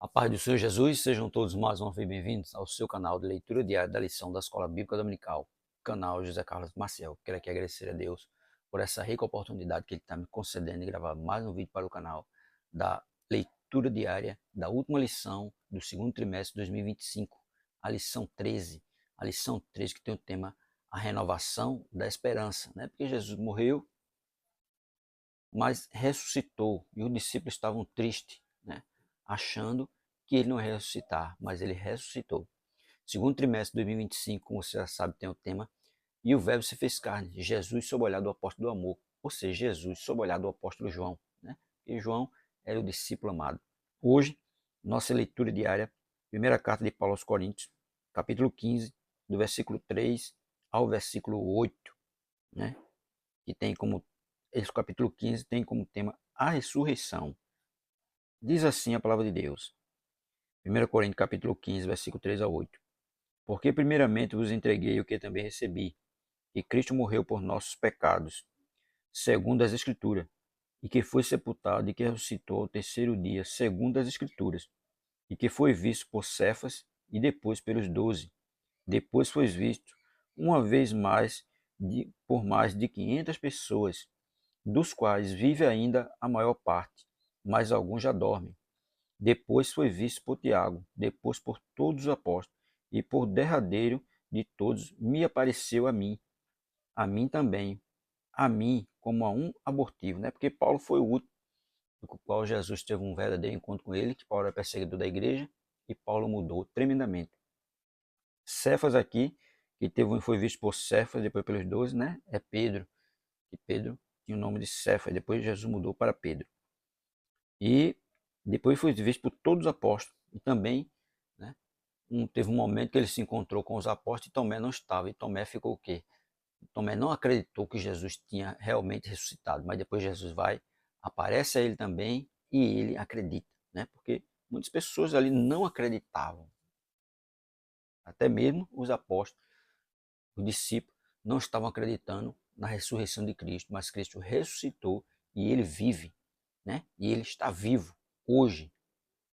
A paz do Senhor Jesus, sejam todos mais uma vez bem-vindos ao seu canal de leitura diária da lição da Escola Bíblica Dominical, canal José Carlos Maciel. Quero aqui agradecer a Deus por essa rica oportunidade que Ele está me concedendo de gravar mais um vídeo para o canal da leitura diária da última lição do segundo trimestre de 2025, a lição 13. A lição 13 que tem o tema a renovação da esperança, né? Porque Jesus morreu, mas ressuscitou e os discípulos estavam tristes, né? Achando que ele não ia ressuscitar, mas ele ressuscitou. Segundo trimestre de 2025, como você já sabe, tem o tema e o verbo se fez carne, Jesus sob o olhar do apóstolo do amor, ou seja, Jesus sob o olhar do apóstolo João, né? E João era o discípulo amado. Hoje, nossa leitura diária, primeira carta de Paulo aos Coríntios, capítulo 15, do versículo 3 ao versículo 8, né? Que tem como, esse capítulo 15 tem como tema a ressurreição. Diz assim a palavra de Deus. 1 Coríntios capítulo 15, versículo 3 a 8. Porque primeiramente vos entreguei o que também recebi, que Cristo morreu por nossos pecados, segundo as Escrituras, e que foi sepultado e que ressuscitou ao terceiro dia, segundo as Escrituras, e que foi visto por Cefas e depois pelos 12. Depois foi visto uma vez mais por mais de 500 pessoas, dos quais vive ainda a maior parte, mas alguns já dormem. Depois foi visto por Tiago, depois por todos os apóstolos, e por derradeiro de todos me apareceu a mim também, a mim como a um abortivo, né? Porque Paulo foi o último, com o qual Jesus teve um verdadeiro encontro com ele, que Paulo era perseguidor da igreja, e Paulo mudou tremendamente. Cefas aqui, foi visto por Cefas, depois pelos 12, né? É Pedro, que Pedro tinha o nome de Cefas, depois Jesus mudou para Pedro. E depois foi visto por todos os apóstolos, e também, né? Teve um momento que ele se encontrou com os apóstolos e Tomé não estava. E Tomé ficou o quê? Tomé não acreditou que Jesus tinha realmente ressuscitado, mas depois Jesus vai, aparece a ele também e ele acredita, né? Porque muitas pessoas ali não acreditavam. Até mesmo os apóstolos, os discípulos, não estavam acreditando na ressurreição de Cristo, mas Cristo ressuscitou e ele vive, né? E ele está vivo hoje,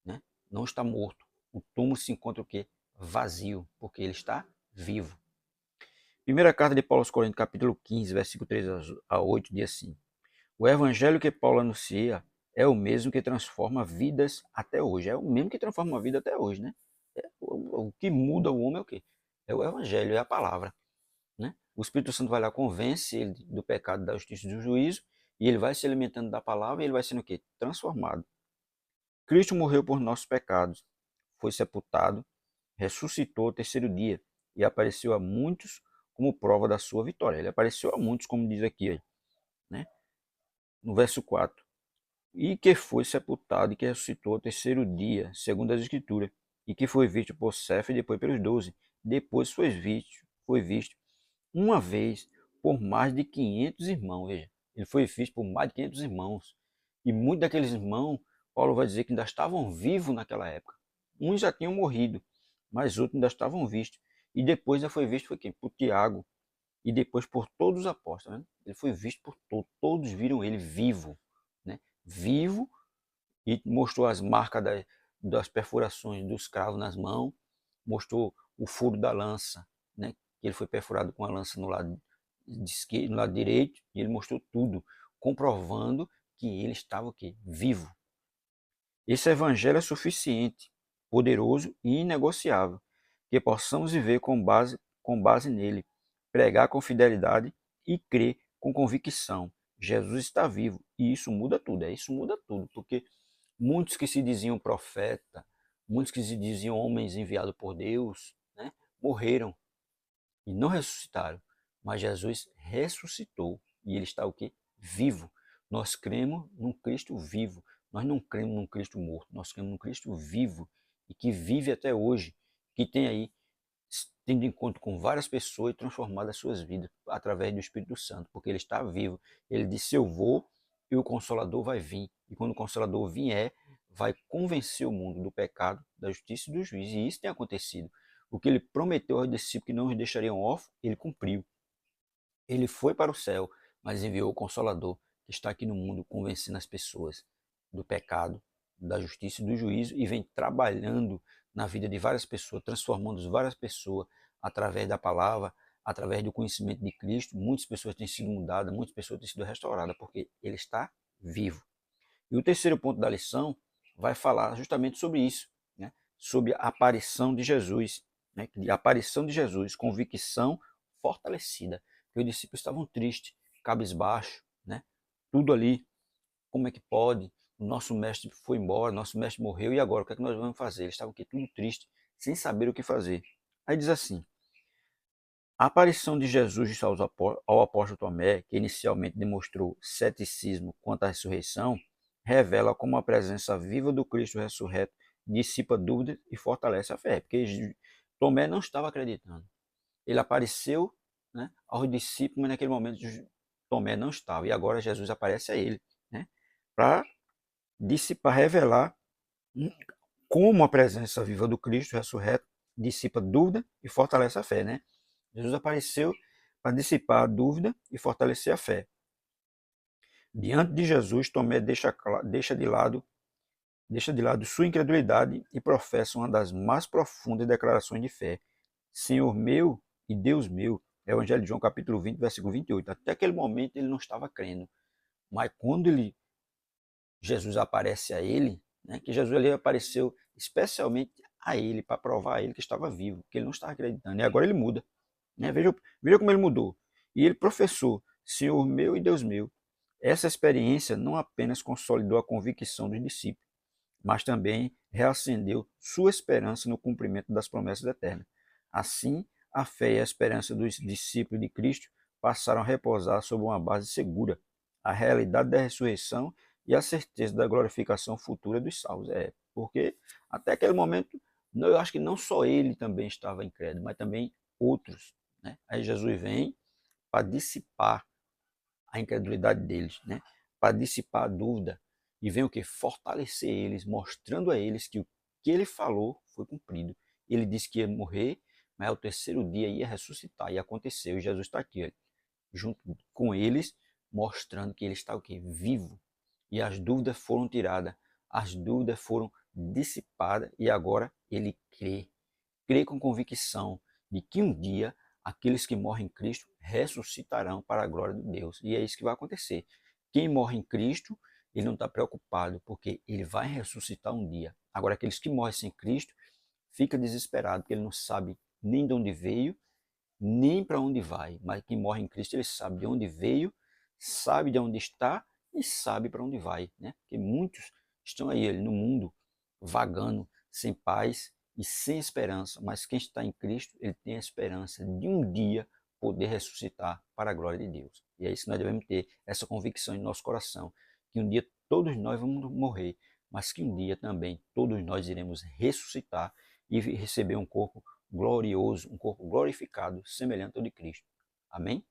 né? Não está morto. O túmulo se encontra o quê? Vazio, porque ele está vivo. Primeira carta de Paulo aos Coríntios, capítulo 15, versículo 3 a 8, diz assim: o evangelho que Paulo anuncia é o mesmo que transforma vidas até hoje. É o mesmo que transforma a vida até hoje, né? O que muda o homem é o quê? É o evangelho, é a palavra, né? O Espírito Santo vai lá, convence ele do pecado, da justiça e do juízo, e ele vai se alimentando da palavra e ele vai sendo o quê? Transformado. Cristo morreu por nossos pecados, foi sepultado, ressuscitou ao terceiro dia e apareceu a muitos como prova da sua vitória. Ele apareceu a muitos, como diz aqui, né? No verso 4. E que foi sepultado e que ressuscitou ao terceiro dia, segundo as Escrituras, e que foi visto por Cefas e depois pelos 12. Depois foi visto uma vez por mais de 500 irmãos. Veja, ele foi visto por mais de 500 irmãos. E muitos daqueles irmãos, Paulo vai dizer que ainda estavam vivos naquela época. Uns já tinham morrido, mas outros ainda estavam vistos. E depois ainda foi visto quem? Por Tiago. E depois por todos os apóstolos. Né? Ele foi visto por todos. Todos viram ele vivo. Né? Vivo, e mostrou as marcas das perfurações dos cravos nas mãos, mostrou o furo da lança, né? Que ele foi perfurado com a lança no lado esquerdo, no lado direito, e ele mostrou tudo, comprovando que ele estava o quê? Vivo. Esse evangelho é suficiente, poderoso e inegociável, que possamos viver com base nele, pregar com fidelidade e crer com convicção. Jesus está vivo e isso muda tudo, isso muda tudo, porque muitos que se diziam profeta, muitos que se diziam homens enviados por Deus, né, morreram e não ressuscitaram. Mas Jesus ressuscitou e ele está o quê? Vivo. Nós cremos num Cristo vivo. Nós não cremos num Cristo morto. Nós cremos num Cristo vivo e que vive até hoje, que tem aí tendo encontro com várias pessoas e transformado as suas vidas através do Espírito Santo, porque ele está vivo. Ele disse: eu vou e o Consolador vai vir. E quando o Consolador vier, vai convencer o mundo do pecado, da justiça e do juízo. E isso tem acontecido. O que ele prometeu aos discípulos que não os deixariam órfãos, ele cumpriu. Ele foi para o céu, mas enviou o Consolador, que está aqui no mundo convencendo as pessoas do pecado, da justiça e do juízo e vem trabalhando na vida de várias pessoas, transformando várias pessoas através da palavra, através do conhecimento de Cristo. Muitas pessoas têm sido mudadas, muitas pessoas têm sido restauradas, porque ele está vivo. E o terceiro ponto da lição vai falar justamente sobre isso, né? Sobre a aparição de Jesus, né? A aparição de Jesus, convicção fortalecida. Porque os discípulos estavam tristes, cabisbaixo, né? Tudo ali, como é que pode? O nosso mestre foi embora, nosso mestre morreu, e agora? O que é que nós vamos fazer? Eles estavam aqui tudo triste, sem saber o que fazer. Aí diz assim: a aparição de Jesus ao apóstolo Tomé, que inicialmente demonstrou ceticismo quanto à ressurreição, revela como a presença viva do Cristo ressurreto dissipa dúvidas e fortalece a fé, porque Tomé não estava acreditando. Ele apareceu, né, aos discípulos, mas naquele momento Tomé não estava, e agora Jesus aparece a ele, né, para dissipar, revelar como a presença viva do Cristo ressurreto dissipa dúvida e fortalece a fé, né? Jesus apareceu para dissipar a dúvida e fortalecer a fé. Diante de Jesus, Tomé deixa de lado sua incredulidade e professa uma das mais profundas declarações de fé. Senhor meu e Deus meu. Evangelho de João, capítulo 20, versículo 28. Até aquele momento ele não estava crendo. Mas quando Jesus aparece a ele, né, que Jesus ali apareceu especialmente a ele, para provar a ele que estava vivo, que ele não estava acreditando. E agora ele muda. Né? Veja como ele mudou. E ele professou, Senhor meu e Deus meu. Essa experiência não apenas consolidou a convicção dos discípulos, mas também reacendeu sua esperança no cumprimento das promessas eternas. Assim, a fé e a esperança dos discípulos de Cristo passaram a repousar sobre uma base segura, a realidade da ressurreição e a certeza da glorificação futura dos salvos. Porque até aquele momento, eu acho que não só ele também estava incrédulo, mas também outros. Né? Aí Jesus vem para dissipar a incredulidade deles, né? Para dissipar a dúvida, e vem o que? Fortalecer eles, mostrando a eles que o que ele falou foi cumprido. Ele disse que ia morrer, mas ao terceiro dia ia ressuscitar, e aconteceu. E Jesus está aqui, junto com eles, mostrando que ele está o quê? Vivo. E as dúvidas foram tiradas, as dúvidas foram dissipadas, e agora ele crê. Crê com convicção de que um dia aqueles que morrem em Cristo ressuscitarão para a glória de Deus. E é isso que vai acontecer. Quem morre em Cristo, ele não está preocupado, porque ele vai ressuscitar um dia. Agora, aqueles que morrem sem Cristo, fica desesperado, porque ele não sabe nem de onde veio, nem para onde vai. Mas quem morre em Cristo, ele sabe de onde veio, sabe de onde está e sabe para onde vai. Né? Porque muitos estão aí no mundo, vagando, sem paz e sem esperança. Mas quem está em Cristo, ele tem a esperança de um dia poder ressuscitar para a glória de Deus. E é isso que nós devemos ter, essa convicção em nosso coração, que um dia todos nós vamos morrer, mas que um dia também todos nós iremos ressuscitar e receber um corpo glorioso, um corpo glorificado, semelhante ao de Cristo. Amém?